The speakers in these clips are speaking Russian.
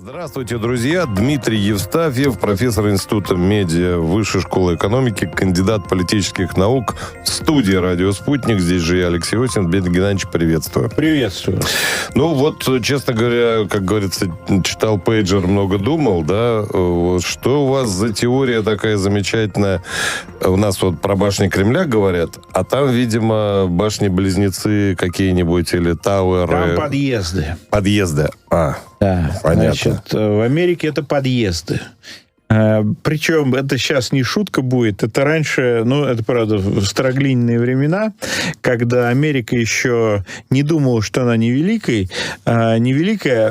Здравствуйте, друзья. Дмитрий Евстафьев, профессор Института медиа Высшей школы экономики, кандидат политических наук. В студии «Радио Спутник». Здесь же я, Алексей Осин. Дмитрий Геннадьевич, приветствую. Приветствую. Ну вот, честно говоря, как говорится, читал пейджер, много думал, да? Что у вас за теория такая замечательная? У нас вот про башни Кремля говорят, а там, видимо, башни-близнецы какие-нибудь или тауэры. Там подъезды. Подъезды. Да, понятно. Значит, в Америке это подъезды. Причем это сейчас не шутка будет, это раньше, это правда в староглиняные времена, когда Америка еще не думала, что она невеликая,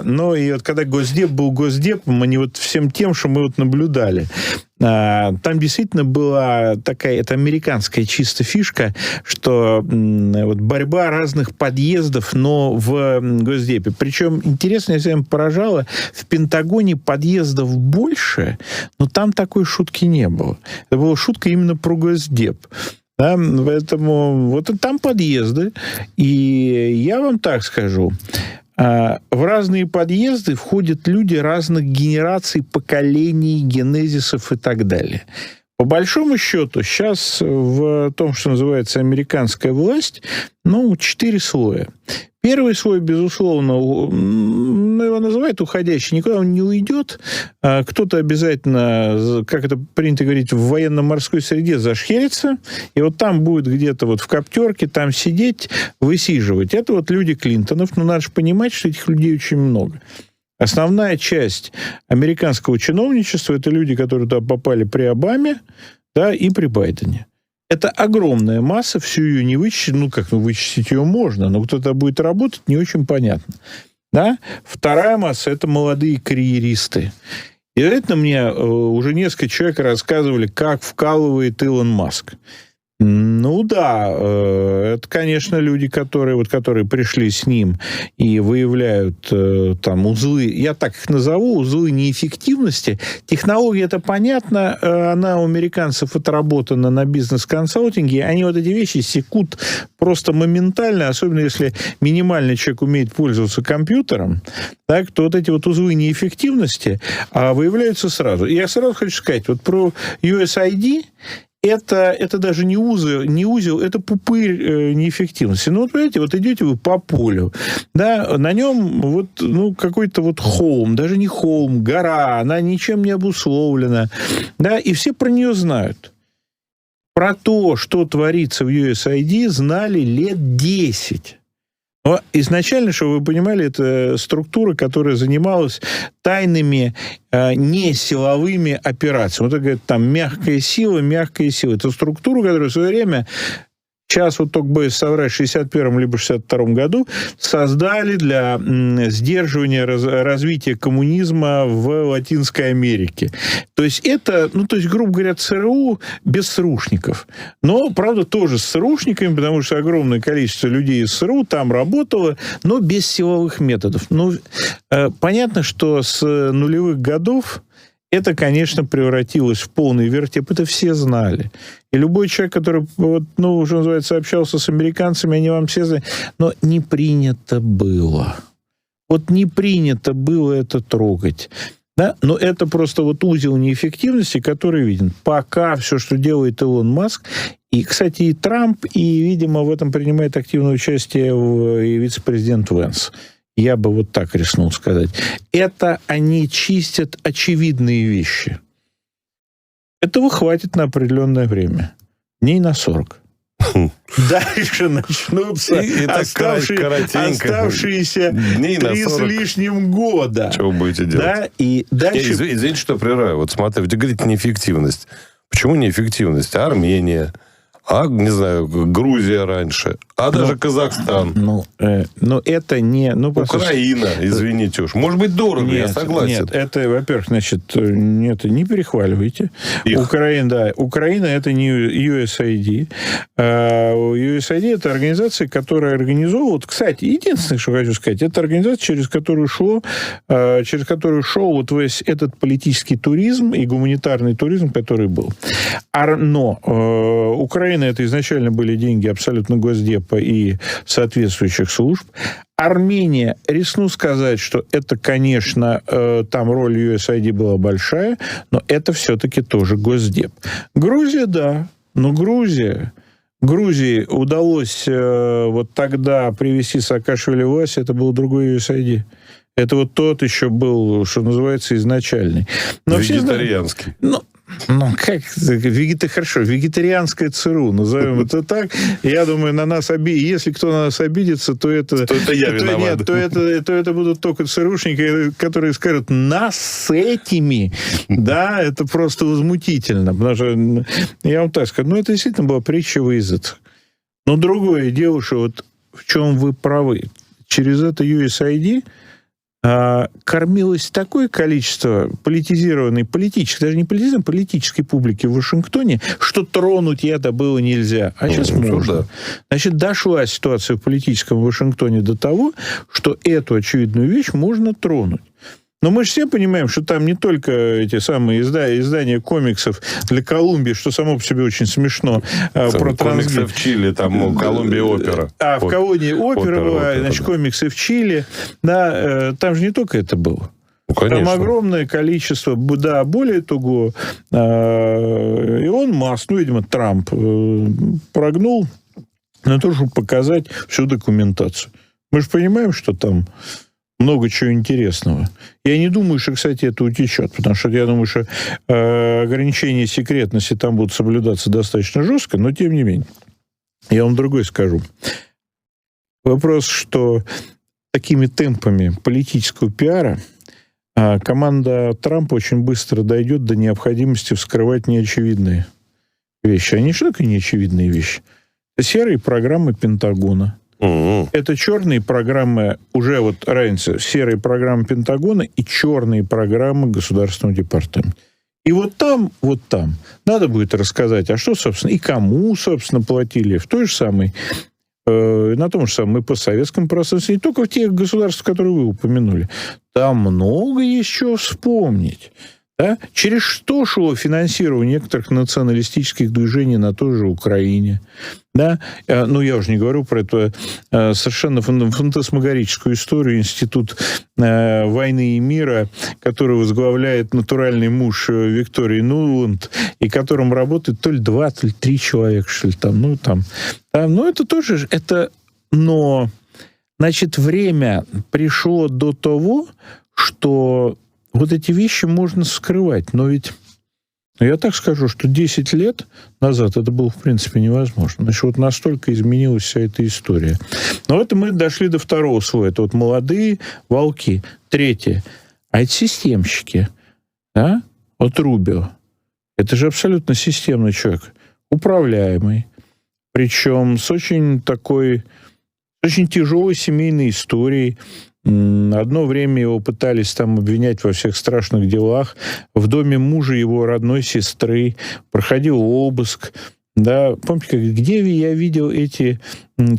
но и вот когда Госдеп был Госдепом, они вот всем тем, что мы вот наблюдали, там действительно была такая, это американская чисто фишка, что вот борьба разных подъездов, но в Госдепе. Причем, интересно, я всем поражало, в Пентагоне подъездов больше, но там такой шутки не было. Это была шутка именно про Госдеп. Да, поэтому вот там подъезды. И я вам так скажу, в разные подъезды входят люди разных генераций, поколений, генезисов и так далее. По большому счету, сейчас в том, что называется американская власть, 4 слоя. Первый слой, безусловно, его называют уходящий, никуда он не уйдет. Кто-то обязательно, как это принято говорить, в военно-морской среде зашхерится, и вот там будет где-то вот в коптерке, там сидеть, высиживать. Это вот люди Клинтонов, но надо же понимать, что этих людей очень много. Основная часть американского чиновничества – это люди, которые туда попали при Обаме, да, и при Байдене. Это огромная масса, всю ее не вычислить, вычислить ее можно, но кто-то будет работать, не очень понятно. Да? Вторая масса – это молодые карьеристы. И это мне уже несколько человек рассказывали, как вкалывает Илон Маск. Это, конечно, люди, которые пришли с ним и выявляют там узлы, я так их назову, узлы неэффективности. Технология, это понятно, она у американцев отработана на бизнес-консалтинге, они вот эти вещи секут просто моментально, особенно если минимальный человек умеет пользоваться компьютером, так, то вот эти вот узлы неэффективности выявляются сразу. И я сразу хочу сказать, вот про USAID, это даже не узел, это пупырь неэффективности. Понимаете, вот идете вы по полю, да, на нем какой-то холм, даже не холм, гора, она ничем не обусловлена, да, и все про нее знают. Про то, что творится в USAID, знали лет 10. Но изначально, чтобы вы понимали, это структура, которая занималась тайными, не силовыми операциями. Вот это, говорят, там мягкая сила. Это структура, которая в свое время, сейчас вот только бы соврать, в 61-м либо 62-м году создали для сдерживания развития коммунизма в Латинской Америке. То есть это, грубо говоря, ЦРУ без ЦРУшников. Но, правда, тоже с ЦРУшниками, потому что огромное количество людей из ЦРУ там работало, но без силовых методов. Понятно, что с нулевых годов это, конечно, превратилось в полный вертеп. Это все знали. И любой человек, который, уже называется, общался с американцами, они вам все знают. Но не принято было. Не принято было это трогать. Да? Но это просто узел неэффективности, который виден. Пока все, что делает Илон Маск, и, кстати, и Трамп, и, видимо, в этом принимает активное участие и вице-президент Венс. Я бы вот так рискнул сказать. Это они чистят очевидные вещи. Этого хватит на определенное время. Дней на 40. Дальше начнутся оставшиеся 3 с лишним года. Что вы будете делать? Да, и дальше... Извините, что прерываю. Вот смотрите, вы говорите неэффективность. Почему неэффективность? Армения, не знаю, Грузия раньше, даже Казахстан. Это не... Украина, извините уж. Может быть, дорого, я согласен. Нет, это, во-первых, не перехваливайте. Украина это не USAID. USAID это организация, которая организовывала... Кстати, единственное, что хочу сказать, это организация, через которую шел весь этот политический туризм и гуманитарный туризм, который был. Но Украина Украины это изначально были деньги абсолютно Госдепа и соответствующих служб. Армения, рискну сказать, что это, конечно, там роль USAID была большая, но это все-таки тоже Госдеп. Грузия, да, но Грузии удалось вот тогда привести Саакашвили в власть, это был другой USAID. Это вот тот еще был, что называется, изначальный. Но вегетарианский. Хорошо, вегетарианское ЦРУ, назовем это так. Я думаю, на нас если кто на нас обидится, то это я виноват. Нет, то это будут только ЦРУшники, которые скажут, нас с этими, да, это просто возмутительно. Потому что, я вам так скажу, это действительно была притча во языцах. Но другое дело, что вот в чем вы правы. Через это USAID кормилось такое количество политизированной, даже не политизированной, политической публики в Вашингтоне, что тронуть это было нельзя. А сейчас можно. Да. Значит, дошла ситуация в политическом Вашингтоне до того, что эту очевидную вещь можно тронуть. Но мы же все понимаем, что там не только эти самые издания комиксов для Колумбии, что само по себе очень смешно. Про комиксы в Чили, там Колумбия опера. В Колумбии опера была, значит, комиксы в Чили. Да, там же не только это было. Там огромное количество, да, более того, Илон Маск, видимо, Трамп прогнул на то, чтобы показать всю документацию. Мы же понимаем, что там много чего интересного. Я не думаю, что, кстати, это утечет, потому что я думаю, что ограничения секретности там будут соблюдаться достаточно жестко, но тем не менее. Я вам другой скажу. Вопрос, что такими темпами политического пиара команда Трампа очень быстро дойдет до необходимости вскрывать неочевидные вещи. Они что такое неочевидные вещи? Это серые программы Пентагона. Это черные программы, уже вот разница, серые программы Пентагона и черные программы Государственного департамента. И вот там надо будет рассказать, а что, собственно, и кому, собственно, платили в той же самой, на том же самом и постсоветском пространстве, не только в тех государствах, которые вы упомянули. Там много есть чего вспомнить. Да? Через что шло финансирование некоторых националистических движений на той же Украине? Да? Ну, я уже не говорю про эту совершенно фантасмагорическую историю Институт войны и мира, который возглавляет натуральный муж Виктории Нуланд, и которым работает то ли 2, то ли 3 человека, что ли, там. Ну, это тоже... Но, значит, время пришло до того, что вот эти вещи можно скрывать. Но ведь, я так скажу, что 10 лет назад это было, в принципе, невозможно. Значит, вот настолько изменилась вся эта история. Но это мы дошли до второго слоя. Это вот молодые волки. Третье. А эти системщики. Да? Вот Рубио. Это же абсолютно системный человек. Управляемый. Причем с очень тяжелой семейной историей. Одно время его пытались там обвинять во всех страшных делах. В доме мужа его родной сестры проходил обыск. Да, помните, где я видел эти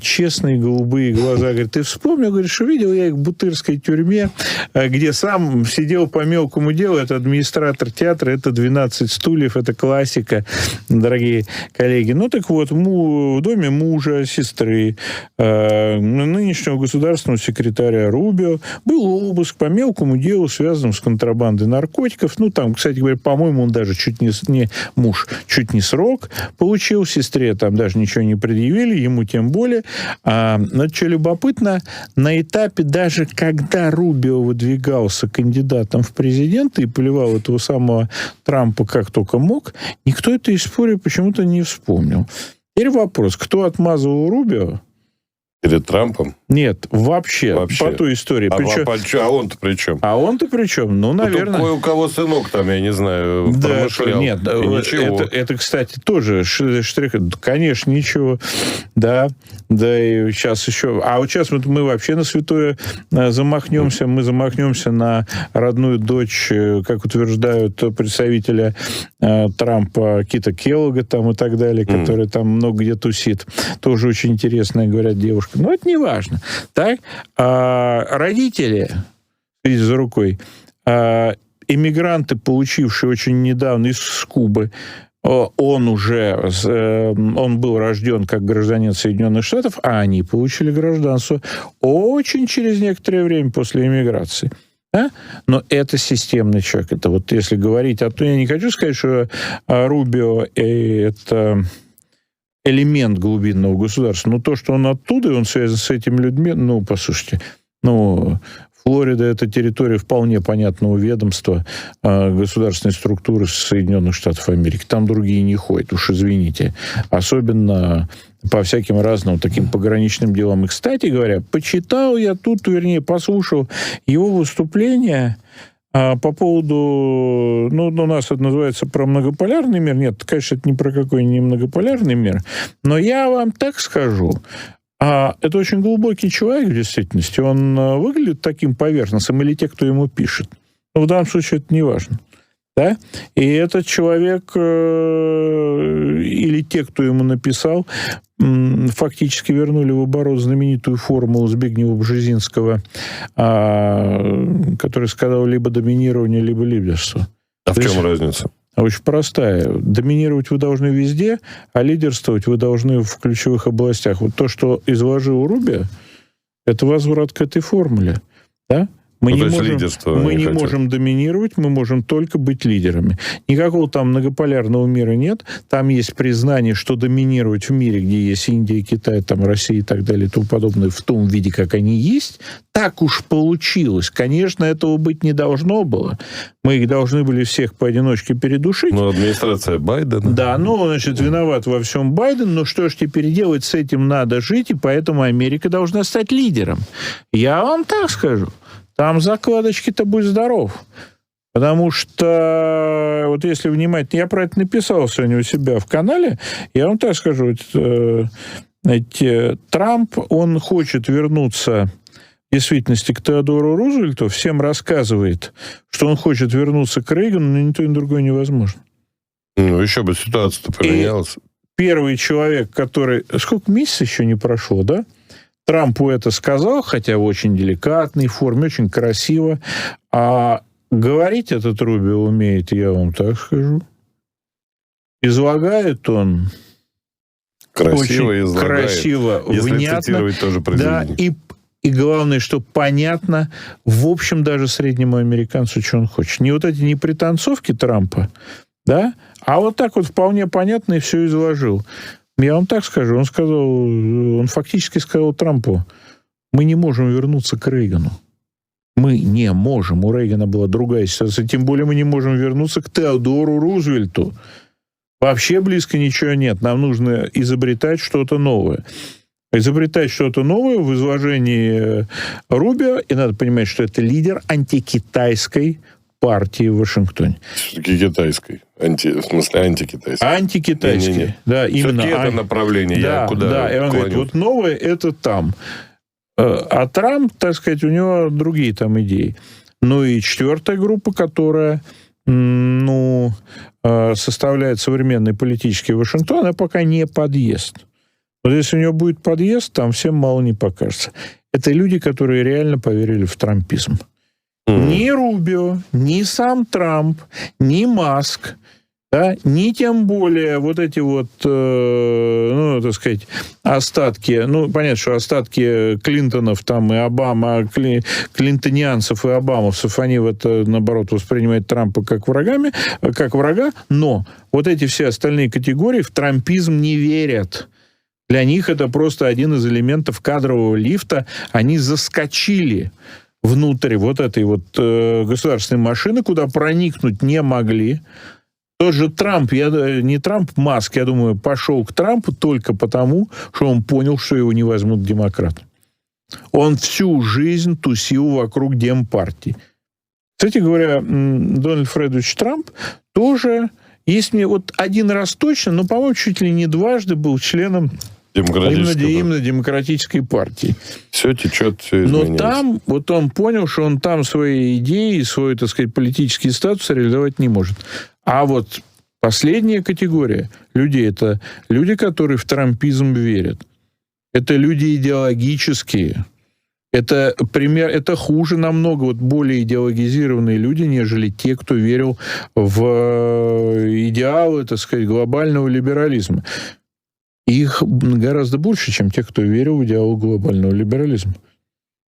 честные голубые глаза? Говорит, ты вспомнил? Говорит, что видел я их в Бутырской тюрьме, где сам сидел по мелкому делу. Это администратор театра, это 12 стульев, это классика, дорогие коллеги. Ну, так вот, в доме мужа, сестры, нынешнего государственного секретаря Рубио был обыск по мелкому делу, связанному с контрабандой наркотиков. Ну, там, кстати говоря, по-моему, он даже чуть не срок получил. Сестре там даже ничего не предъявили, ему тем более. Но что любопытно, на этапе даже когда Рубио выдвигался кандидатом в президенты и поливал этого самого Трампа как только мог, никто этой истории почему-то не вспомнил. Теперь вопрос, кто отмазывал Рубио? Перед Трампом? Нет, вообще. По той истории. А он-то при чем? А он-то при чем? Ну, наверное... У кого сынок там, я не знаю, промышлял. Нет, это, кстати, тоже штрих. Конечно, ничего. Да, и сейчас еще... А вот сейчас мы вообще на святое замахнемся. Мы замахнемся на родную дочь, как утверждают представителя Трампа, Кита Келлога там и так далее, который там много где тусит. Тоже очень интересная, говорят, девушка. Но это не важно. Так? Родители, видите, за рукой, эмигранты, получившие очень недавно из Кубы он был рожден как гражданин Соединенных Штатов, а они получили гражданство очень через некоторое время после эмиграции. Да? Но это системный человек. Это вот если говорить о том, я не хочу сказать, что Рубио это элемент глубинного государства, но то, что он оттуда, и он связан с этими людьми, послушайте, Флорида — это территория вполне понятного ведомства государственной структуры Соединенных Штатов Америки. Там другие не ходят, уж извините. Особенно по всяким разным таким пограничным делам. И, кстати говоря, послушал его выступление по поводу, у нас это называется про многополярный мир. Нет, конечно, это ни про какой не многополярный мир. Но я вам так скажу, это очень глубокий человек в действительности. Он выглядит таким поверхностным, или те, кто ему пишет. Но в данном случае это не важно. Да? И этот человек, или те, кто ему написал, фактически вернули в оборот знаменитую формулу Збигнева-Бжезинского, который сказал либо доминирование, либо лидерство. А в чем разница? Очень простая. Доминировать вы должны везде, а лидерствовать вы должны в ключевых областях. Вот то, что изложил Рубио, это возврат к этой формуле. Да? Мы не можем доминировать, мы можем только быть лидерами. Никакого там многополярного мира нет. Там есть признание, что доминировать в мире, где есть Индия, Китай, там Россия и так далее и тому подобное, в том виде, как они есть, так уж получилось. Конечно, этого быть не должно было. Мы их должны были всех поодиночке передушить. Администрация Байдена. Да, виноват во всем Байден, но что ж теперь делать, с этим надо жить, и поэтому Америка должна стать лидером. Я вам так скажу. Там закладочки-то будь здоров. Потому что, вот если внимательно, я про это написал сегодня у себя в канале, я вам так скажу, Трамп, он хочет вернуться в действительности к Теодору Рузвельту, всем рассказывает, что он хочет вернуться к Рейгану, но ни то, ни другое невозможно. Еще бы ситуация-то поменялась. Первый человек, который... Сколько месяцев еще не прошло, да? Трампу это сказал, хотя в очень деликатной форме, очень красиво. А говорить этот Рубио умеет, я вам так скажу. Излагает он красиво, очень красиво, если внятно. Цитировать тоже произведение. Да, и главное, что понятно, в общем, даже среднему американцу, что он хочет. Не вот эти не пританцовки Трампа, да, а вот так вот вполне понятно и все изложил. Я вам так скажу, он фактически сказал Трампу, мы не можем вернуться к Рейгану. Мы не можем. У Рейгана была другая ситуация. Тем более мы не можем вернуться к Теодору Рузвельту. Вообще близко ничего нет. Нам нужно изобретать что-то новое. Изобретать что-то новое в изложении Рубио. И надо понимать, что это лидер антикитайской партии в Вашингтоне. Все-таки китайской. В смысле антикитайской. Антикитайской. Не-не-не. Да, именно. Все-таки это направление. Да, я куда да. И он говорит, вот новое это там. А Трамп, так сказать, у него другие там идеи. Ну и четвертая группа, которая составляет современный политический Вашингтон, она пока не подъезд. Вот если у него будет подъезд, там всем мало не покажется. Это люди, которые реально поверили в трампизм. Ни Рубио, ни сам Трамп, ни Маск, да, ни тем более вот эти вот, так сказать, остатки, понятно, что остатки Клинтонов там и Обама, клинтонианцев и обамовцев, они наоборот, воспринимают Трампа как врага, но вот эти все остальные категории в трампизм не верят. Для них это просто один из элементов кадрового лифта. Они заскочили внутрь вот этой вот государственной машины, куда проникнуть не могли. Тот же Трамп, Маск, я думаю, пошел к Трампу только потому, что он понял, что его не возьмут демократы. Он всю жизнь тусил вокруг демпартии. Кстати говоря, Дональд Фредович Трамп тоже, есть мне вот один раз точно, но, по-моему, чуть ли не дважды был членом именно демократической партии. Все течет, все изменяется. Но там, вот он понял, что он там свои идеи, свой, так сказать, политический статус реализовать не может. А вот последняя категория людей, это люди, которые в трампизм верят. Это люди идеологические. Это пример, это хуже намного, вот более идеологизированные люди, нежели те, кто верил в идеалы, так сказать, глобального либерализма. Их гораздо больше, чем те, кто верил в идеалы глобального либерализма.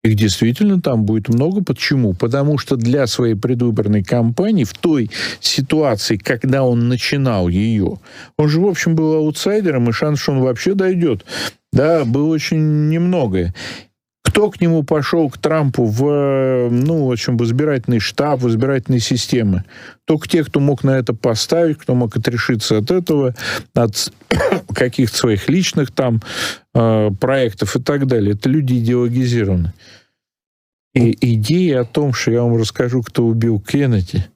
Их действительно там будет много. Почему? Потому что для своей предвыборной кампании в той ситуации, когда он начинал ее, он же, в общем, был аутсайдером, и шанс, что он вообще дойдет, да, было очень немного. Кто к нему пошел, к Трампу, в общем, в избирательный штаб, в избирательные системы? Только те, кто мог на это поставить, кто мог отрешиться от этого, от каких-то своих личных там проектов и так далее. Это люди идеологизированы. И идея о том, что я вам расскажу, кто убил Кеннеди,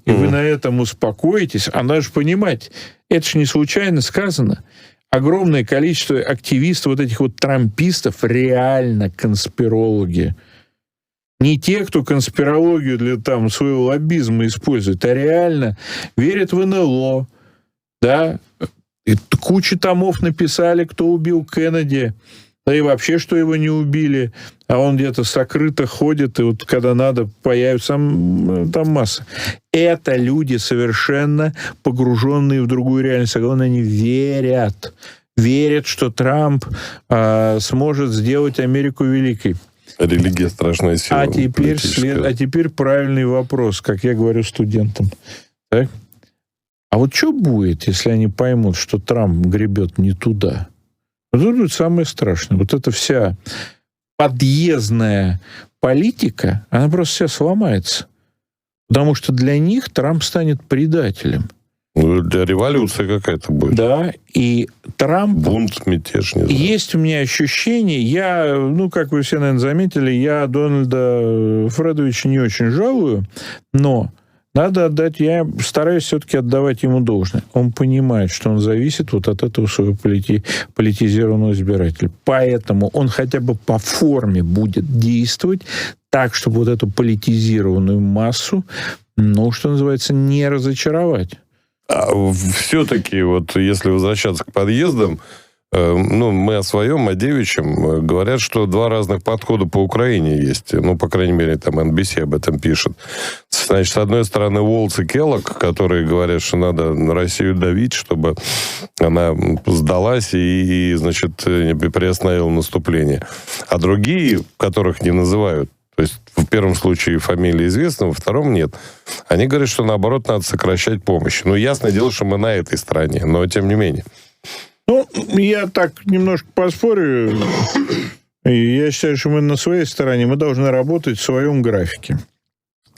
и вы на этом успокоитесь, а надо же понимать, это же не случайно сказано. Огромное количество активистов, вот этих вот трампистов, реально конспирологи. Не те, кто конспирологию для там своего лоббизма использует, а реально верят в НЛО, да, и кучу томов написали, кто убил Кеннеди, да и вообще, что его не убили, а он где-то сокрыто ходит, и вот когда надо, появится там масса. Это люди совершенно погруженные в другую реальность. А главное, они верят, что Трамп сможет сделать Америку великой. Религия — страшная сила. А теперь правильный вопрос, как я говорю студентам. Так? А вот что будет, если они поймут, что Трамп гребет не туда? Вот это будет самое страшное. Вот эта вся подъездная политика, она просто вся сломается. Потому что для них Трамп станет предателем. Ну, для революции какая-то будет. Да, и Трамп... Бунт, мятеж, не знаю. Есть у меня ощущение, как вы все, наверное, заметили, я Дональда Фредовича не очень жалую, но надо отдать, я стараюсь все-таки отдавать ему должное. Он понимает, что он зависит вот от этого своего политизированного избирателя. Поэтому он хотя бы по форме будет действовать так, чтобы вот эту политизированную массу, что называется, не разочаровать. А все-таки, вот если возвращаться к подъездам, мы о своем, о девичьем, говорят, что два разных подхода по Украине есть. По крайней мере, там NBC об этом пишет. Значит, с одной стороны, Уолтс и Келлог, которые говорят, что надо на Россию давить, чтобы она сдалась и значит, приостановила наступление. А другие, которых не называют, то есть в первом случае фамилия известна, во втором нет. Они говорят, что наоборот надо сокращать помощь. Ясное дело, что мы на этой стороне, но тем не менее. Я так немножко поспорю. Я считаю, что мы на своей стороне, мы должны работать в своем графике.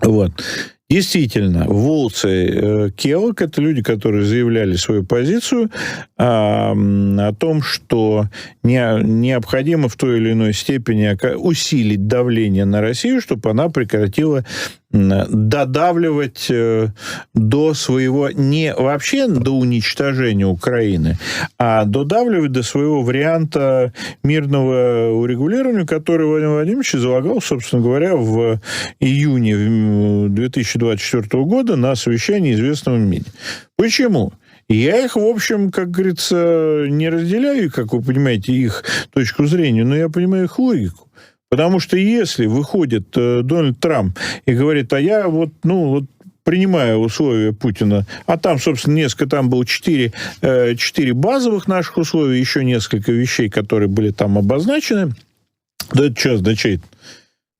Вот. Действительно, Уолтс и Келлог — это люди, которые заявляли свою позицию о том, что необходимо в той или иной степени усилить давление на Россию, чтобы она прекратила додавливать до своего, не вообще до уничтожения Украины, а додавливать до своего варианта мирного урегулирования, который Владимир Владимирович излагал, собственно говоря, в июне 2024 года на совещании известного МИДе. Почему? Я их, в общем, как говорится, не разделяю, как вы понимаете, их точку зрения, но я понимаю их логику. Потому что если выходит Дональд Трамп и говорит, а я принимаю условия Путина, а там, собственно, там было 4 базовых наших условия, еще несколько вещей, которые были там обозначены, то это что означает?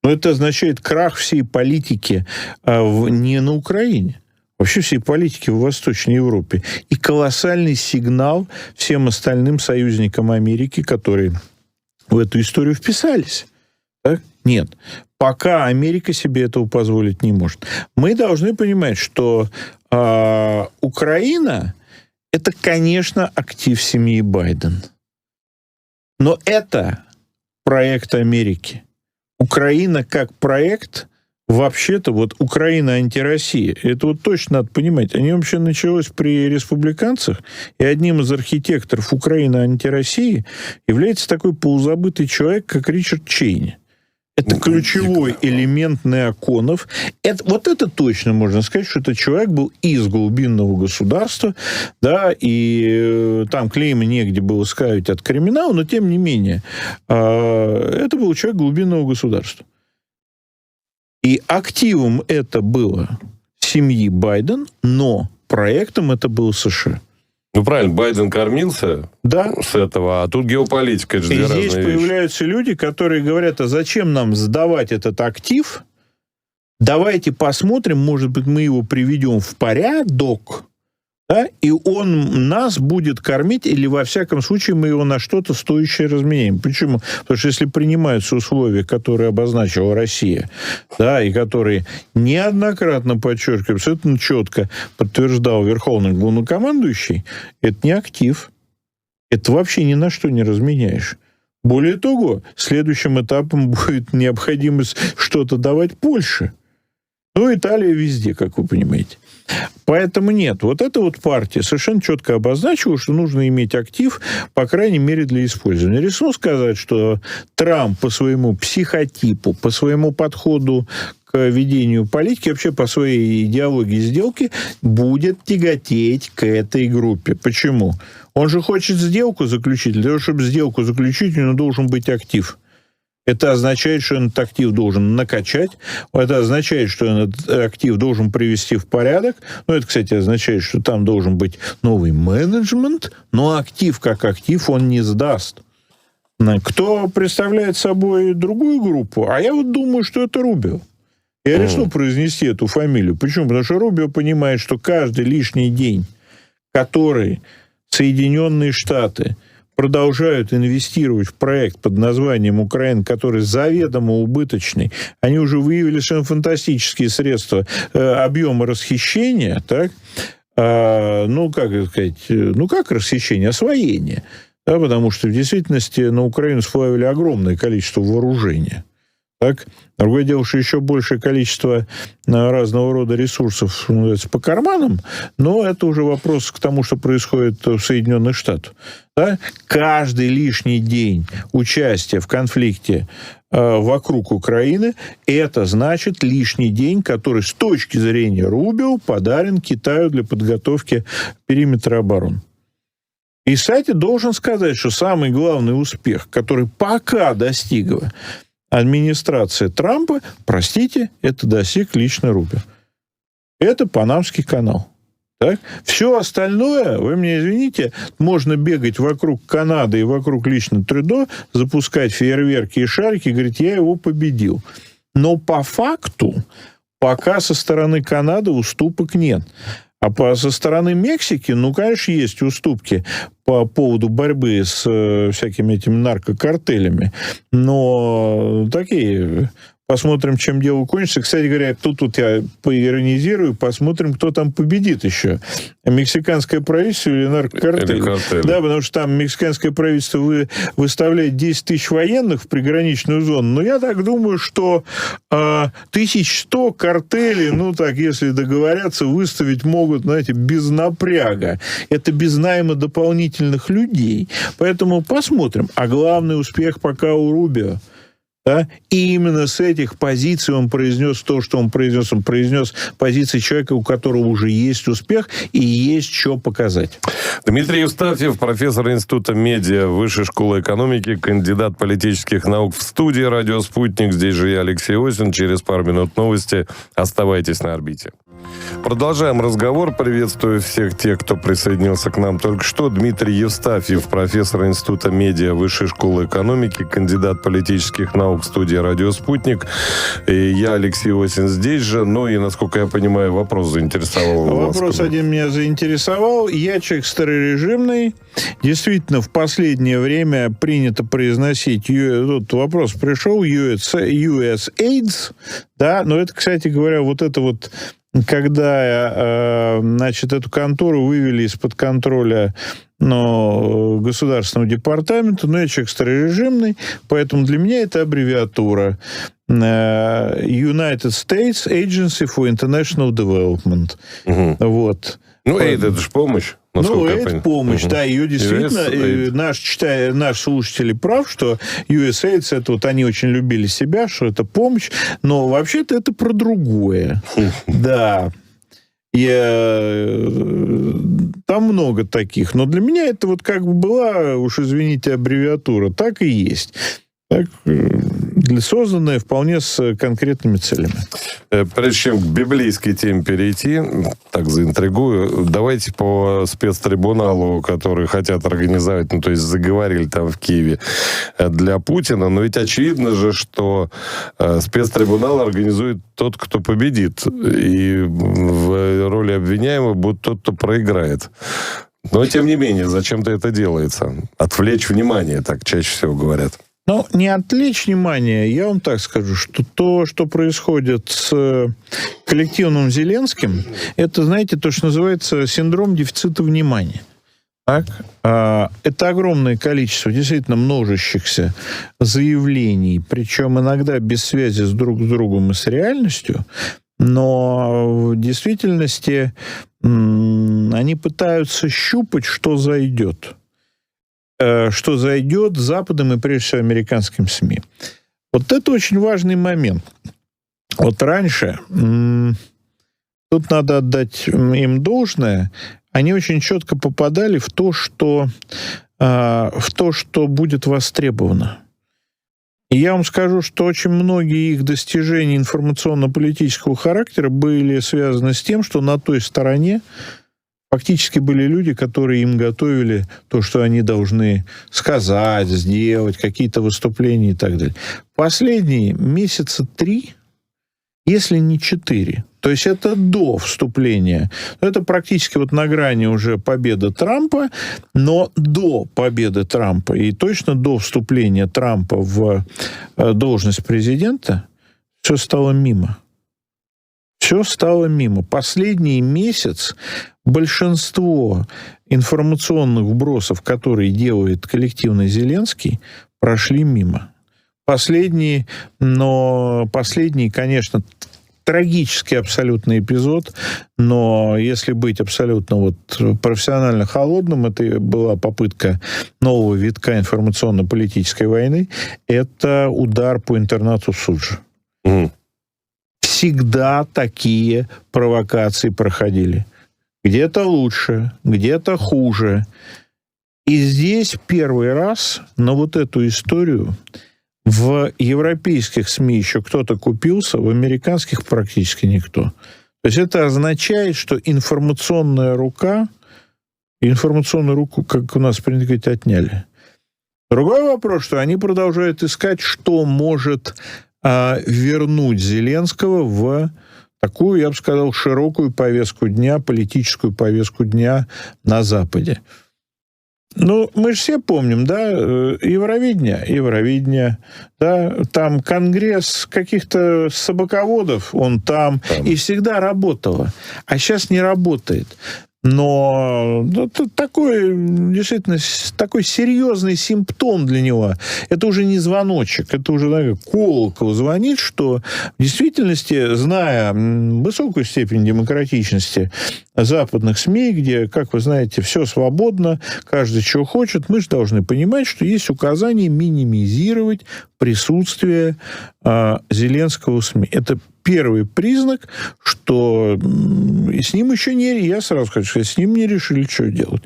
Это означает крах всей политики не на Украине, вообще всей политики в Восточной Европе. И колоссальный сигнал всем остальным союзникам Америки, которые в эту историю вписались. Так? Нет. Пока Америка себе этого позволить не может. Мы должны понимать, что Украина – это, конечно, актив семьи Байден. Но это проект Америки. Украина как проект, вообще-то, Украина антироссия, это точно надо понимать. Они вообще началось при республиканцах, и одним из архитекторов Украины антироссии является такой полузабытый человек, как Ричард Чейни. Это ключевой элемент неоконов. Вот это точно можно сказать, что этот человек был из глубинного государства, да, и там клейма негде было ставить от криминала, но тем не менее, это был человек глубинного государства. И активом это было семьи Байден, но проектом это был США. Ну, правильно, Байден кормился с этого, а тут геополитика. Это же и две здесь разные появляются люди, которые говорят, а зачем нам сдавать этот актив? Давайте посмотрим, может быть, мы его приведем в порядок, да, и он нас будет кормить, или, во всяком случае, мы его на что-то стоящее разменяем. Почему? Потому что если принимаются условия, которые обозначила Россия, да, и которые неоднократно, подчеркиваю, абсолютно четко подтверждал Верховный главнокомандующий, это не актив. Это вообще ни на что не разменяешь. Более того, следующим этапом будет необходимость что-то давать Польше. Ну, Италия везде, как вы понимаете. Поэтому нет. Вот эта вот партия совершенно четко обозначила, что нужно иметь актив, по крайней мере, для использования. Рискну сказать, что Трамп по своему психотипу, по своему подходу к ведению политики, вообще по своей идеологии сделки, будет тяготеть к этой группе. Почему? Он же хочет сделку заключить. Для того, чтобы сделку заключить, у него должен быть актив. Это означает, что этот актив должен накачать, это означает, что этот актив должен привести в порядок. Ну, это, кстати, означает, что там должен быть новый менеджмент, но актив как актив он не сдаст. Кто представляет собой другую группу? А я вот думаю, что это Рубио. Я решил произнести эту фамилию. Почему? Потому что Рубио понимает, что каждый лишний день, который Соединенные Штаты продолжают инвестировать в проект под названием «Украина», который заведомо убыточный. Они уже выявили совершенно фантастические средства объема расхищения, так? Как расхищение? Освоение. Да, потому что в действительности на Украину сплавили огромное количество вооружения. Так? Другое дело, что еще большее количество разного рода ресурсов по карманам, но это уже вопрос к тому, что происходит в Соединенных Штатах. Да? Каждый лишний день участия в конфликте вокруг Украины, это значит лишний день, который с точки зрения Рубио подарен Китаю для подготовки периметра обороны. И, кстати, должен сказать, что самый главный успех, который пока достигла администрация Трампа, простите, это достиг лично Рубио. Это Панамский канал. Так? Все остальное, вы меня извините, можно бегать вокруг Канады и вокруг лично Трюдо, запускать фейерверки и шарики и говорить, я его победил. Но по факту пока со стороны Канады уступок нет. А со стороны Мексики, конечно, есть уступки по поводу борьбы с всякими этими наркокартелями. Но такие... Посмотрим, чем дело кончится. Кстати говоря, тут я поиронизирую, посмотрим, кто там победит еще. Мексиканское правительство или наркокартель? Да, потому что там мексиканское правительство выставляет 10 тысяч военных в приграничную зону. Но я так думаю, что 1100 картелей, если договорятся, выставить могут, без напряга. Это без найма дополнительных людей. Поэтому посмотрим. А главный успех пока у Рубио. Да? И именно с этих позиций он произнес то, что он произнес. Он произнес позиции человека, у которого уже есть успех и есть что показать. Дмитрий Евстафьев, профессор Института медиа Высшей школы экономики, кандидат политических наук в студии «Радио Спутник». Здесь же я, Алексей Осин. Через пару минут новости. Оставайтесь на орбите. Продолжаем разговор. Приветствую всех тех, кто присоединился к нам только что. Дмитрий Евстафьев, профессор Института медиа Высшей школы экономики, кандидат политических наук в студии «Радио Спутник». И я, Алексей Осин, здесь же. И, насколько я понимаю, вопрос заинтересовал вас. Вопрос один меня заинтересовал. Я человек старорежимный. Действительно, в последнее время принято произносить... Тут вопрос пришел, USAID, да, но это, кстати говоря, когда, эту контору вывели из-под контроля государственного департамента, я человек старорежимный, поэтому для меня это аббревиатура United States Agency for International Development. Угу. Вот. AID — это же помощь. насколько я это понимаю. помощь, да, ее действительно, наш слушатель прав, что USAID, это вот они очень любили себя, что это помощь, но вообще-то это про другое. Да. Там много таких, но для меня это вот как бы была, уж извините, аббревиатура, так и есть. Так, созданная вполне с конкретными целями. Прежде чем к библейской теме перейти, так заинтригую, давайте по спецтрибуналу, который хотят организовать, ну, то есть заговорили там в Киеве для Путина, но ведь очевидно же, что спецтрибунал организует тот, кто победит, и в роли обвиняемого будет тот, кто проиграет. Но, тем не менее, зачем-то это делается? Отвлечь внимание, так чаще всего говорят. Ну, не отвлечь внимание, я вам так скажу, что то, что происходит с коллективным Зеленским, это, знаете, то, что называется синдром дефицита внимания. Так? Это огромное количество действительно множащихся заявлений, причем иногда без связи друг с другом и с реальностью, но в действительности они пытаются щупать, что зайдет Западом и, прежде всего, американским СМИ. Вот это очень важный момент. Вот раньше, тут надо отдать им должное, они очень четко попадали в то, что будет востребовано. И я вам скажу, что очень многие их достижения информационно-политического характера были связаны с тем, что на той стороне фактически были люди, которые им готовили то, что они должны сказать, сделать, какие-то выступления и так далее. Последние месяца 3, если не 4, то есть это до вступления, это практически вот на грани уже победы Трампа, но до победы Трампа и точно до вступления Трампа в должность президента все стало мимо. Все стало мимо. Последний месяц большинство информационных вбросов, которые делает коллективный Зеленский, прошли мимо. Последний, конечно, трагический абсолютно эпизод, но если быть абсолютно вот профессионально холодным, это была попытка нового витка информационно-политической войны, это удар по интернату Суджи. Всегда такие провокации проходили. Где-то лучше, где-то хуже. И здесь первый раз на вот эту историю в европейских СМИ еще кто-то купился, в американских практически никто. То есть это означает, что информационную руку, как у нас принято говорить, отняли. Другой вопрос, что они продолжают искать, что может вернуть Зеленского в такую, я бы сказал, широкую повестку дня, политическую повестку дня на Западе. Ну, мы же все помним, да, Евровидение, да, там конгресс каких-то собаководов, он там, и всегда работало, а сейчас не работает. Но это такой, действительно, такой серьезный симптом для него. Это уже не звоночек, это уже колокол звонит, что в действительности, зная высокую степень демократичности западных СМИ, где, как вы знаете, все свободно, каждый чего хочет, мы же должны понимать, что есть указание минимизировать присутствие Зеленского в СМИ. Это первый признак, что с ним еще не... Я сразу хочу сказать, с ним не решили, что делать.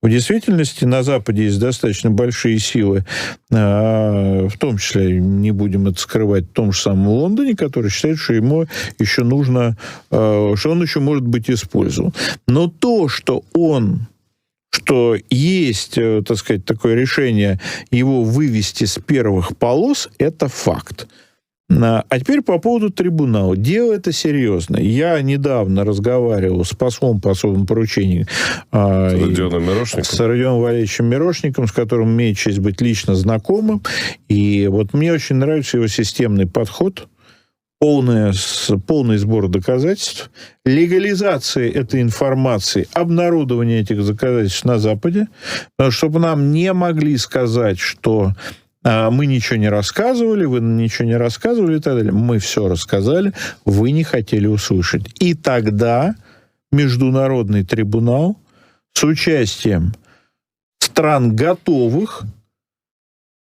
В действительности на Западе есть достаточно большие силы, в том числе, не будем это скрывать, в том же самом Лондоне, который считает, что ему еще нужно... что он еще может быть использован. Но то, что есть, так сказать, такое решение его вывести с первых полос, это факт. А теперь по поводу трибунала. Дело это серьезно. Я недавно разговаривал с послом по особым поручениям с Родионом Валерьевичем Мирошником, с которым имею честь быть лично знакомым. И вот мне очень нравится его системный подход, полный сбор доказательств, легализация этой информации, обнародование этих доказательств на Западе, чтобы нам не могли сказать, что мы ничего не рассказывали, вы ничего не рассказывали и так далее. Мы все рассказали, вы не хотели услышать. И тогда Международный трибунал с участием стран, готовых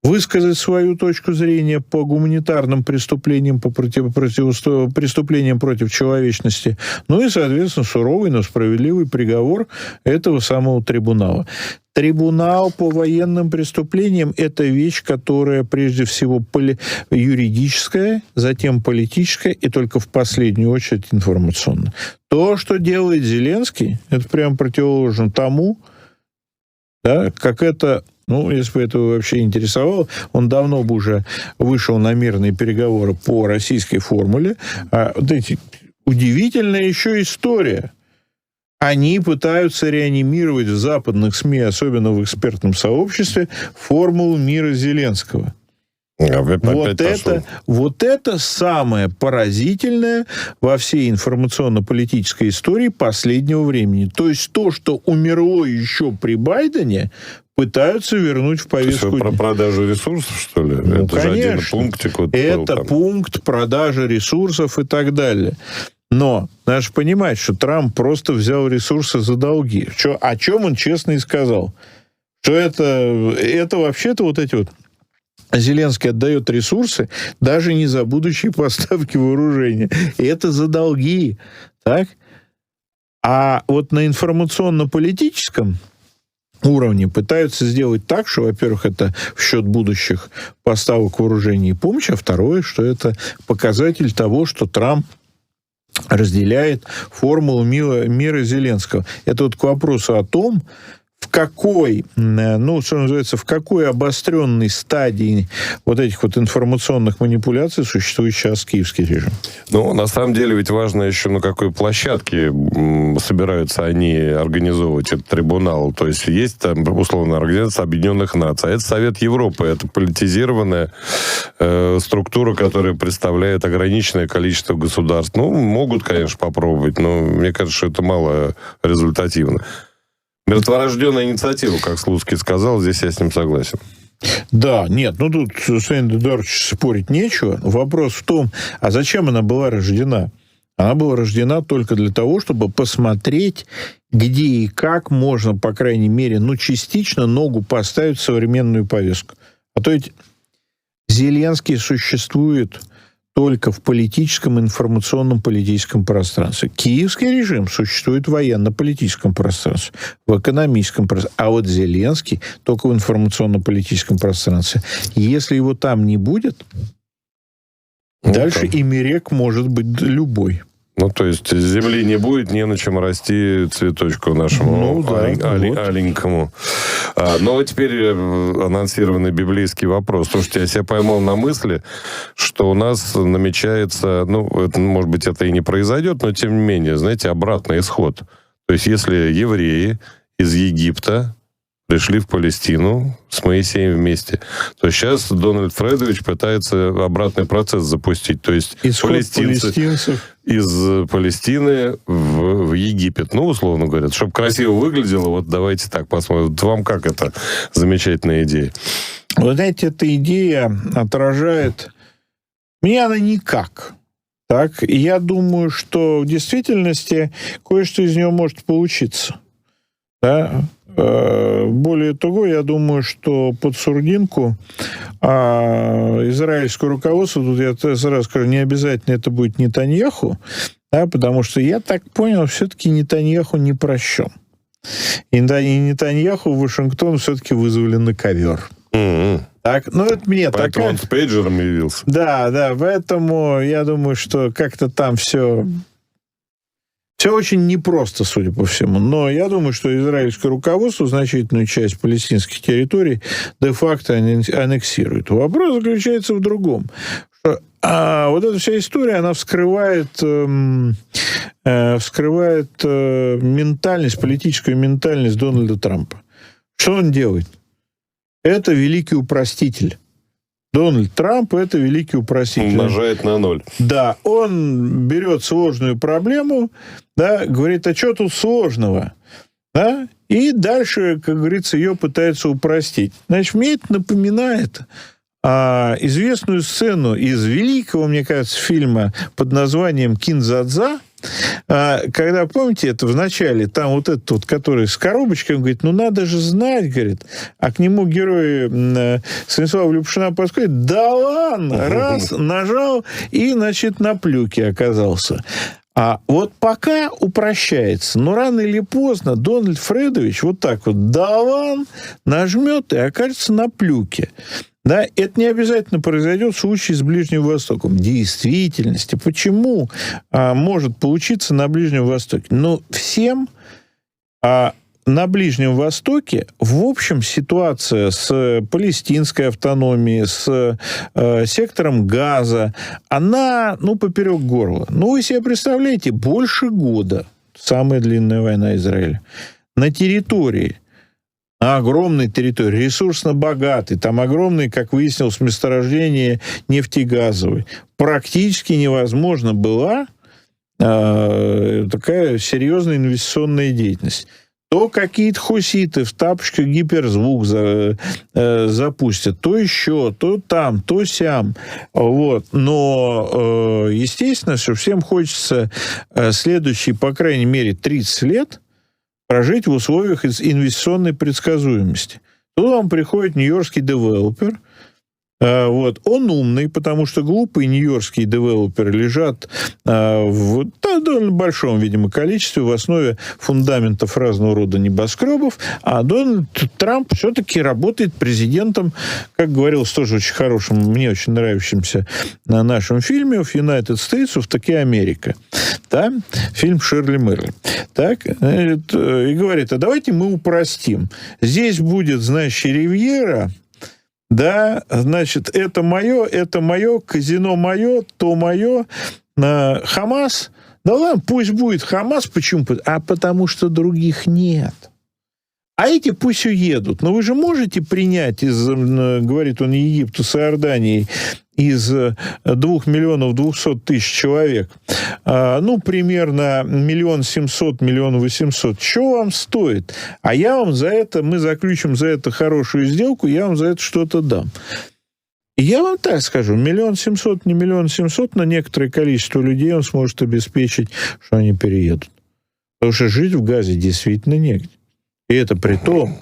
высказать свою точку зрения по гуманитарным преступлениям, по преступлениям против человечности, ну и, соответственно, суровый, но справедливый приговор этого самого трибунала. Трибунал по военным преступлениям – это вещь, которая прежде всего юридическая, затем политическая и только в последнюю очередь информационная. То, что делает Зеленский, это прям противоположно тому, да, как это... Ну, если бы это вообще интересовало, он давно бы уже вышел на мирные переговоры по российской формуле. А вот эти удивительная еще история. Они пытаются реанимировать в западных СМИ, особенно в экспертном сообществе, формулу мира Зеленского. Вот это самое поразительное во всей информационно-политической истории последнего времени. То есть то, что умерло еще при Байдене, пытаются вернуть в повестку дня. Про продажу ресурсов, что ли? Ну, это конечно. же один пунктик. Вот это пункт продажи ресурсов и так далее. Но надо же понимать, что Трамп просто взял ресурсы за долги. О чем он честно и сказал. Что это вообще-то вот эти вот... Зеленский отдает ресурсы даже не за будущие поставки вооружения. И это за долги. Так? А вот на информационно-политическом уровне пытаются сделать так, что, во-первых, это в счет будущих поставок вооружений и помощи, а второе, что это показатель того, что Трамп разделяет формулу мира Зеленского. Это вот к вопросу о том, в какой, ну, что называется, в какой обостренной стадии вот этих вот информационных манипуляций существует сейчас киевский режим. Ну, на самом деле, ведь важно еще, на какой площадке собираются они организовывать этот трибунал. То есть есть там, условно, Организация Объединенных Наций. А это Совет Европы. Это политизированная структура, которая представляет ограниченное количество государств. Ну, могут, конечно, попробовать, но мне кажется, что это мало результативно. Мертворожденная инициатива, как Слуцкий сказал, здесь я с ним согласен. Да, нет, ну тут с Леонидом Эдуардовичем спорить нечего. Вопрос в том, а зачем она была рождена? Она была рождена только для того, чтобы посмотреть, где и как можно, по крайней мере, ну, частично ногу поставить в современную повестку. А то ведь Зеленский существует только в политическом, информационном, политическом пространстве. Киевский режим существует в военно-политическом пространстве, в экономическом пространстве. А вот Зеленский только в информационно-политическом пространстве. Если его там не будет, дальше и Мирек может быть любой. Ну, то есть земли не будет, не на чем расти цветочку нашему аленькому. Но теперь анонсированный библейский вопрос. Слушайте, я себя поймал на мысли, что у нас намечается, ну, это, может быть, это и не произойдет, но тем не менее, знаете, обратный исход. То есть если евреи из Египта пришли в Палестину с Моисеем вместе, то сейчас Дональд Фредович пытается обратный процесс запустить. То есть палестинцев из Палестины в Египет. Ну, условно говоря, чтобы красиво выглядело, вот давайте так посмотрим. Вот вам как это замечательная идея? Вы знаете, эта идея отражает... Мне она никак. Так? И я думаю, что в действительности кое-что из нее может получиться. Да? Более того, я думаю, что под сурдинку израильское руководство, тут я сразу скажу, не обязательно это будет Нетаньяху, да, потому что я так понял, все-таки Нетаньяху не прощен. И Нетаньяху в Вашингтон все-таки вызвали на ковер. Так, ну, это мне так. Поэтому он с пейджером явился. Да, поэтому я думаю, что как-то там все очень непросто, судя по всему. Но я думаю, что израильское руководство значительную часть палестинских территорий де-факто аннексирует. Вопрос заключается в другом. Что, вот эта вся история, она вскрывает ментальность, политическую ментальность Дональда Трампа. Что он делает? Это великий упроститель. Дональд Трамп – это великий упроститель. Умножает на 0. Да, он берет сложную проблему, да, говорит, а что тут сложного? Да? И дальше, как говорится, ее пытается упростить. Значит, мне это напоминает известную сцену из великого, мне кажется, фильма под названием «Кин-дза-дза», когда, помните, это в начале, там вот этот вот, который с коробочкой, он говорит, ну, надо же знать, говорит, а к нему герой Станислава Любшина подходит, да ладно, раз, нажал, и, значит, на плюке оказался. А вот пока упрощается, но рано или поздно Дональд Фредович вот так вот даван нажмет и окажется на плюке. Да, это не обязательно произойдет в случае с Ближним Востоком. В действительности, почему может получиться на Ближнем Востоке? Ну, всем на Ближнем Востоке, в общем, ситуация с палестинской автономией, с сектором Газа, она, ну, поперек горла. Ну, вы себе представляете, больше года, самая длинная война Израиля, на территории, на огромной территории, ресурсно богатой, там огромные, как выяснилось, месторождения нефтегазовой, практически невозможно была такая серьезная инвестиционная деятельность. То какие-то хуситы в тапочках гиперзвук запустят, то еще, то там, то сям. Вот. Но, естественно, что всем хочется следующие, по крайней мере, 30 лет прожить в условиях инвестиционной предсказуемости. Тут вам приходит нью-йоркский девелопер. Вот. Он умный, потому что глупые нью-йоркские девелоперы лежат в довольно большом, видимо, количестве в основе фундаментов разного рода небоскребов, а Дональд Трамп все-таки работает президентом, как говорилось тоже очень хорошем, мне очень нравящемся на нашем фильме «В United States of таки Америка». Да? Фильм Ширли Мерли. Так? И говорит, а давайте мы упростим. Здесь будет, значит, ривьера, да, значит, это мое, казино мое, то мое. Хамас, да ладно, пусть будет Хамас, почему? А потому что других нет. А эти пусть уедут. Но вы же можете принять говорит он, Египту с Иорданией, из 2 200 000 человек, ну, примерно 1 700 000, 1 800 000. Что вам стоит? А я вам за это, мы заключим за это хорошую сделку, я вам за это что-то дам. И я вам так скажу, 1 700 000, не 1 700 000, на некоторое количество людей он сможет обеспечить, что они переедут. Потому что жить в Газе действительно негде. И это при том,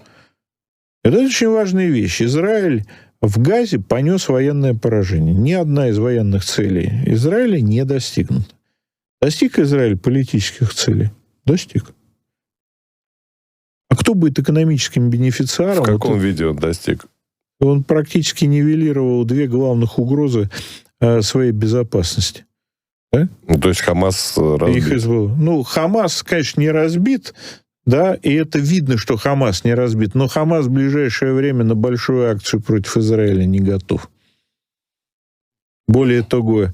это очень важная вещь. Израиль в Газе понес военное поражение. Ни одна из военных целей Израиля не достигнута. Достиг Израиль политических целей? Достиг. А кто будет экономическим бенефициаром? В каком виде он достиг? Он практически нивелировал 2 главных угрозы своей безопасности. Да? Ну, то есть Хамас разбит. Ну, Хамас, конечно, не разбит, да, и это видно, что Хамас не разбит, но Хамас в ближайшее время на большую акцию против Израиля не готов. Более того,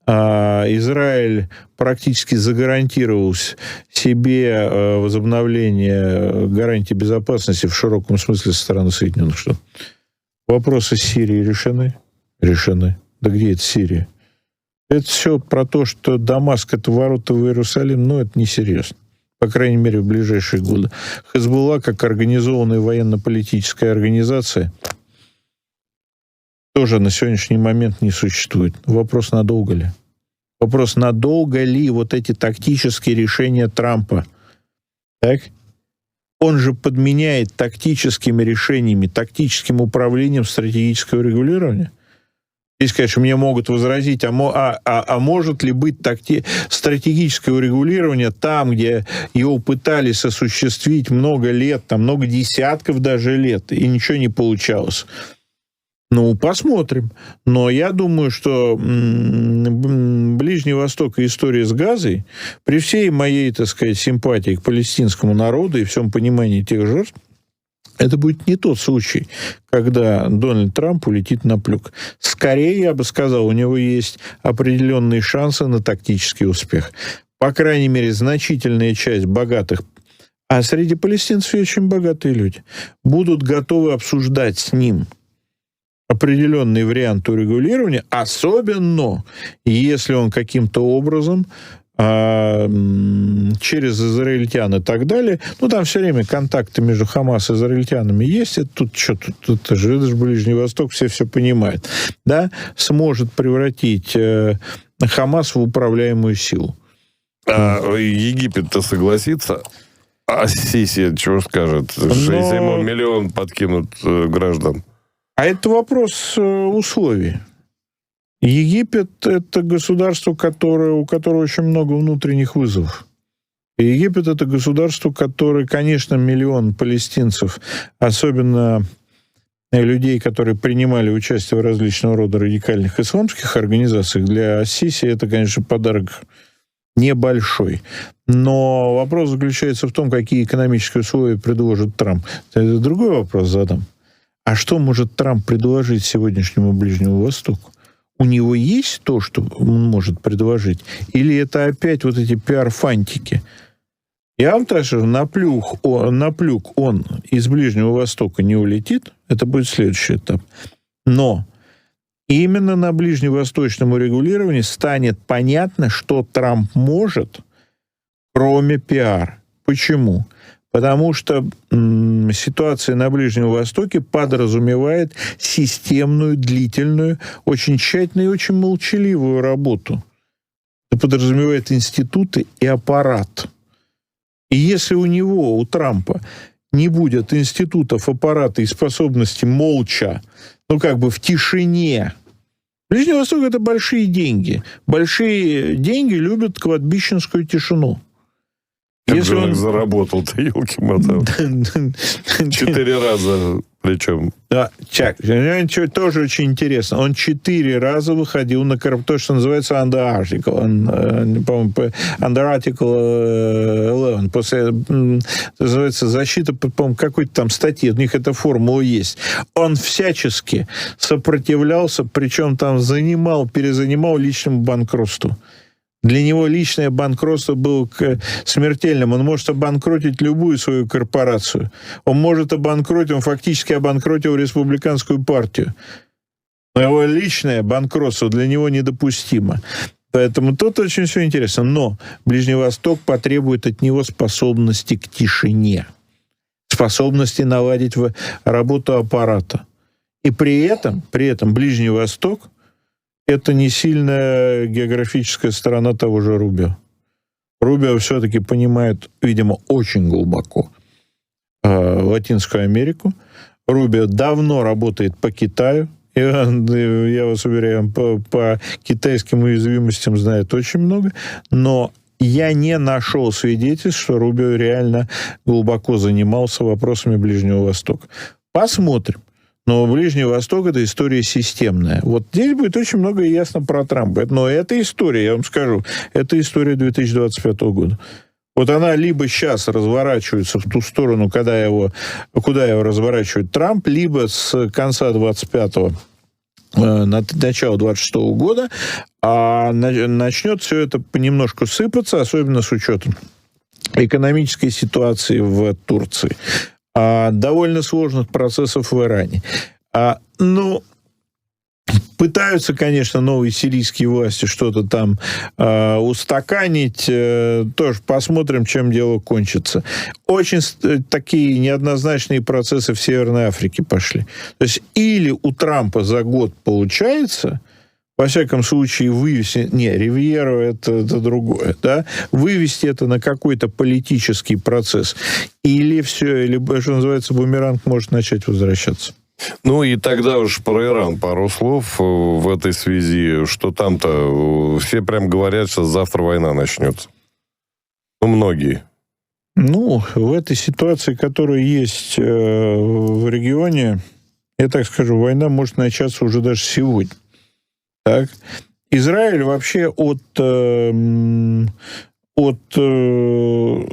Израиль практически загарантировал себе возобновление гарантий безопасности в широком смысле со стороны Соединенных Штатов. Вопросы Сирии решены? Решены. Да где это Сирия? Это все про то, что Дамаск — это ворота в Иерусалим, но это несерьезно. По крайней мере, в ближайшие годы. Хезболла, как организованная военно-политическая организация, тоже на сегодняшний момент не существует. Вопрос, надолго ли? Вопрос, надолго ли вот эти тактические решения Трампа? Так? Он же подменяет тактическими решениями, тактическим управлением стратегического регулирования. Здесь, конечно, мне могут возразить, а может ли быть стратегическое урегулирование там, где его пытались осуществить много лет, там много десятков даже лет, и ничего не получалось. Ну, посмотрим. Но я думаю, что Ближний Восток и история с Газой, при всей моей, так сказать, симпатии к палестинскому народу и всем понимании тех жертв, это будет не тот случай, когда Дональд Трамп улетит на плюк. Скорее, я бы сказал, у него есть определенные шансы на тактический успех. По крайней мере, значительная часть богатых, а среди палестинцев очень богатые люди, будут готовы обсуждать с ним определенный вариант урегулирования, особенно если он каким-то образом через израильтян и так далее. Ну, там все время контакты между Хамас и израильтянами есть. Это тут что? Это же Ближний Восток, все понимают. Да? Сможет превратить Хамас в управляемую силу. А Египет-то согласится? А Сиси чего скажет? Если ему миллион подкинут граждан. А это вопрос условий. Египет – это государство, у которого очень много внутренних вызовов. И Египет – это государство, которое, конечно, миллион палестинцев, особенно людей, которые принимали участие в различного рода радикальных исламских организациях, для Сиси это, конечно, подарок небольшой. Но вопрос заключается в том, какие экономические условия предложит Трамп. Это другой вопрос задам. А что может Трамп предложить сегодняшнему Ближнему Востоку? У него есть то, что он может предложить? Или это опять вот эти пиар-фантики? Я вам так скажу, на плюк он из Ближнего Востока не улетит. Это будет следующий этап. Но именно на ближневосточном урегулировании станет понятно, что Трамп может, кроме пиар. Почему? Потому что ситуация на Ближнем Востоке подразумевает системную, длительную, очень тщательную и очень молчаливую работу. Это подразумевает институты и аппарат. И если у Трампа, не будет институтов, аппарата и способности молча, в тишине. Ближний Восток – это большие деньги. Большие деньги любят кладбищенскую тишину. Как же он их заработал-то, елки-мотал. 4 раза причем. Да, тоже очень интересно. Он 4 раза выходил на то, что называется under article. Under article 11. После, называется, защита, по-моему, какой-то там статьи. У них эта формула есть. Он всячески сопротивлялся, причем там перезанимал личному банкротству. Для него личное банкротство было смертельным. Он может обанкротить любую свою корпорацию. Он фактически обанкротил республиканскую партию. Но его личное банкротство для него недопустимо. Поэтому тут очень все интересно. Но Ближний Восток потребует от него способности к тишине, способности наладить работу аппарата. И при этом Ближний Восток это не сильная географическая сторона того же Рубио. Рубио все-таки понимает, видимо, очень глубоко Латинскую Америку. Рубио давно работает по Китаю. Я вас уверяю, по китайским уязвимостям знает очень много. Но я не нашел свидетельств, что Рубио реально глубоко занимался вопросами Ближнего Востока. Посмотрим. Но Ближний Восток – это история системная. Вот здесь будет очень много ясно про Трампа. Но эта история, я вам скажу, это история 2025 года. Вот она либо сейчас разворачивается в ту сторону, куда его разворачивает Трамп, либо с конца 25-го на начало 26-го года, а начнет все это понемножку сыпаться, особенно с учетом экономической ситуации в Турции. Довольно сложных процессов в Иране. Пытаются, конечно, новые сирийские власти что-то там устаканить. Тоже посмотрим, чем дело кончится. Очень такие неоднозначные процессы в Северной Африке пошли. То есть или у Трампа за год получается, во всяком случае, вывести... Ривьера это другое, да? Вывести это на какой-то политический процесс. Или все, или, что называется, бумеранг может начать возвращаться. И тогда уж про Иран пару слов в этой связи, что там-то все прям говорят, что завтра война начнется. Многие. В этой ситуации, которая есть в регионе, я так скажу, война может начаться уже даже сегодня. Так. Израиль вообще от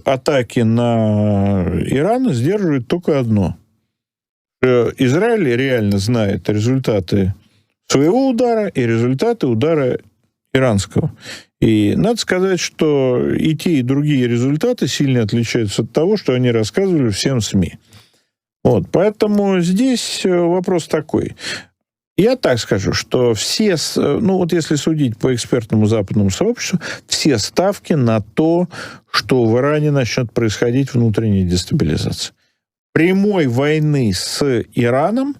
атаки на Иран сдерживает только одно. Израиль реально знает результаты своего удара и результаты удара иранского. И надо сказать, что и те, и другие результаты сильно отличаются от того, что они рассказывали всем СМИ. Поэтому здесь вопрос такой. Я так скажу, что все, если судить по экспертному западному сообществу, все ставки на то, что в Иране начнет происходить внутренняя дестабилизация. Прямой войны с Ираном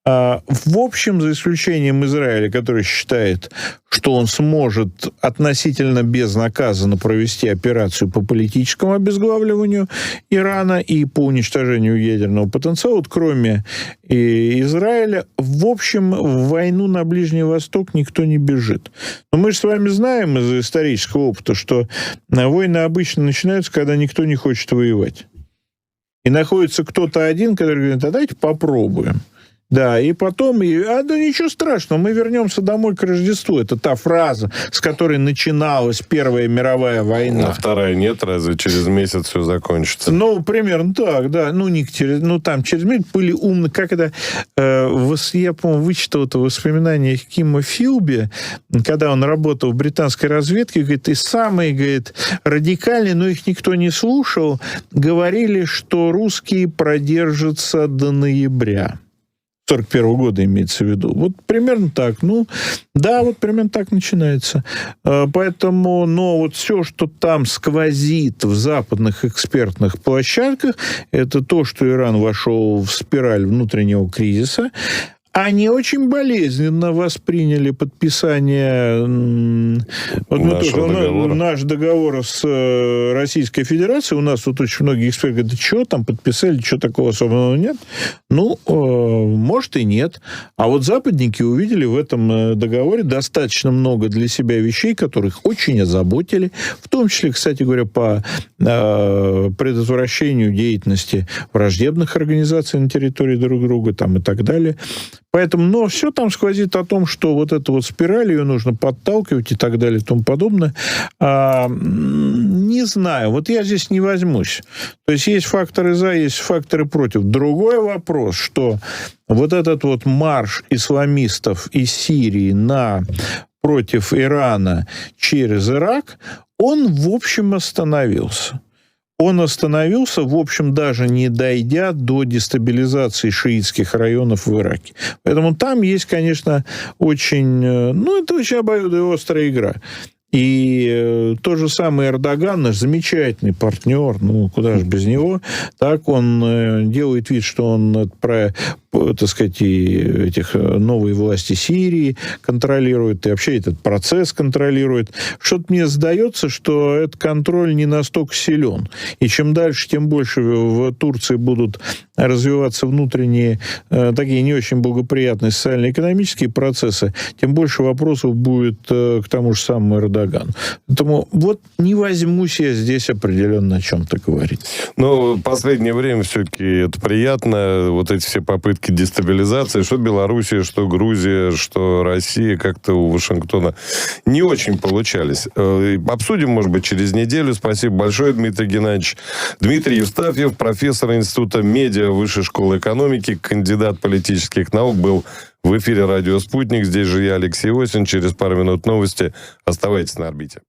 В общем, за исключением Израиля, который считает, что он сможет относительно безнаказанно провести операцию по политическому обезглавливанию Ирана и по уничтожению ядерного потенциала, вот кроме Израиля, в общем, в войну на Ближний Восток никто не бежит. Но мы же с вами знаем из исторического опыта, что войны обычно начинаются, когда никто не хочет воевать. И находится кто-то один, который говорит: а давайте попробуем. Да, и потом, да ничего страшного, мы вернемся домой к Рождеству. Это та фраза, с которой начиналась Первая мировая война. А вторая нет, разве через месяц все закончится? Ну, примерно так, да. Ну, не через, ну там через месяц были умны. Как это, я, по-моему, вычитал это воспоминание Кима Филби, когда он работал в британской разведке, говорит, и самые, говорит, радикальные, но их никто не слушал, говорили, что русские продержатся до ноября. 1941 года имеется в виду. Вот примерно так. Ну, да, вот примерно так начинается. Поэтому, но вот все, что там сквозит в западных экспертных площадках, это то, что Иран вошел в спираль внутреннего кризиса. Они очень болезненно восприняли подписание наш договор с Российской Федерацией. У нас тут очень многие эксперты говорят: да что там подписали, что такого особенного нет? Ну, может и нет. А вот западники увидели в этом договоре достаточно много для себя вещей, которых очень озаботили, в том числе, кстати говоря, по предотвращению деятельности враждебных организаций на территории друг друга там, и так далее. Поэтому, но все там сквозит о том, что вот эту вот спираль, ее нужно подталкивать и так далее и тому подобное. Не знаю, вот я здесь не возьмусь. То есть есть факторы за, есть факторы против. Другой вопрос, что вот этот вот марш исламистов из Сирии против Ирана через Ирак, он, в общем, остановился. Он остановился, в общем, даже не дойдя до дестабилизации шиитских районов в Ираке. Поэтому там есть, конечно, очень... Ну, это очень обоюдоострая игра. И тот же самый Эрдоган, наш замечательный партнер, ну, куда же без него, так он делает вид, что он, так сказать, этих новые власти Сирии контролирует, и вообще этот процесс контролирует. Что-то мне сдается, что этот контроль не настолько силен. И чем дальше, тем больше в Турции будут развиваться внутренние такие не очень благоприятные социально-экономические процессы, тем больше вопросов будет к тому же самому Эрдогану. Поэтому вот не возьмусь я здесь определенно о чем-то говорить. Но в последнее время все-таки это приятно. Вот эти все попытки дестабилизации, что Белоруссия, что Грузия, что Россия, как-то у Вашингтона не очень получались. Обсудим, может быть, через неделю. Спасибо большое, Дмитрий Геннадьевич. Дмитрий Евстафьев, профессор Института медиа Высшей школы экономики, кандидат политических наук, был в эфире «Радио Спутник». Здесь же я, Алексей Осин. Через пару минут новости. Оставайтесь на орбите.